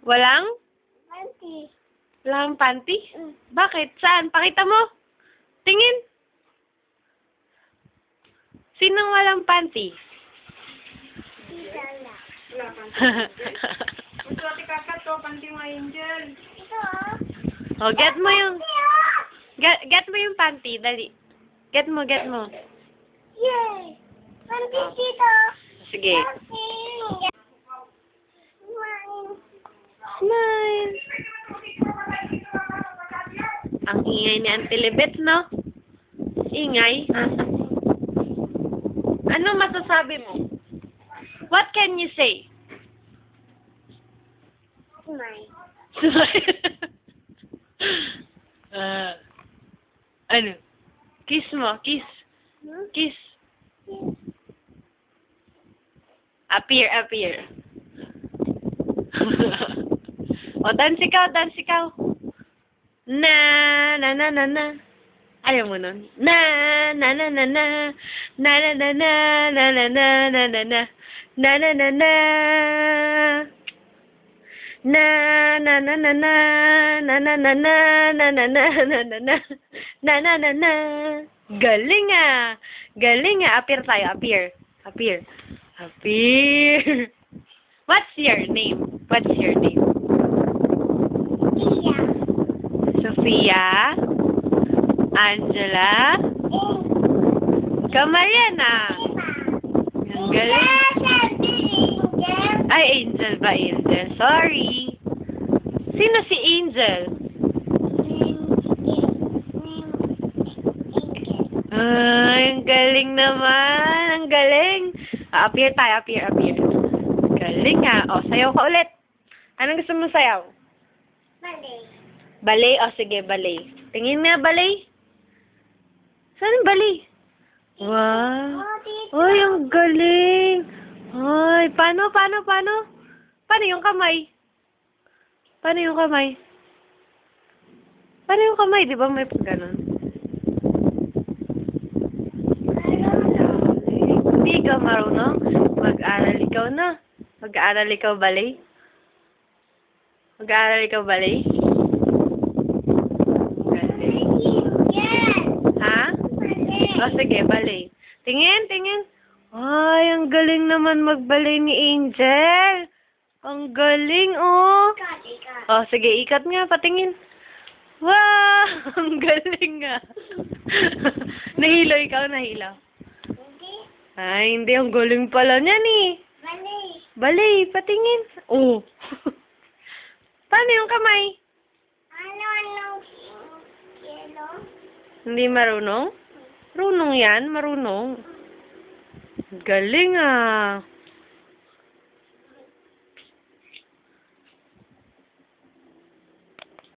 Walang? Panty. Walang panty? Bakit? Saan? Pakita mo. Tingin. Sinong walang panty? Tita na. Wala panty. Ito ati kakat to, panty mo Angel. Ito ah. Oh, get mo yung... Get mo yung panty. Dali. Get mo. Yay! Panty dito. Sige. Panty. Smile. Ang ingay ni Auntie Libet, no? Ingay. Ano masasabi mo? What can you say? Smile. Smile. Ano? Kiss mo. Kiss. Kiss. Appear. O, dance ikaw. Na. Ayaw mo nun? Na. Na. Galing ah. Appear tayo. Appear. What's your name? Tia. Sophia? Angela? Mariana? Ang galing. Ay, Angel ba? Angel. Sorry. Sino si Angel? Ay, ang galing naman. Ang galing. Appear tayo. Galing ah. O, sayaw ka ulit. Anong gusto mo sayaw? Ballet? O, sige, ballet. Tingin nga, ballet. Saan yung ballet? Wow. Ay, ang galing. Ay, paano? Paano yung kamay? Paano yung kamay? Di ba may pagganon? Hindi ka marunong. Mag-aral ikaw, ballet? Galing. Ha? O, sige, ballet. Tingin. Ay, ang galing naman mag-ballet ni Angel. Ang galing, oh. O, sige, ikat nga, patingin. Wow! Ang galing nga. Ikaw nahilaw. Ay, hindi. Ang galing pala niyan, eh. Ballet, patingin. Oh. Paano yung kamay? Hindi marunong? Marunong yan, Galing ah.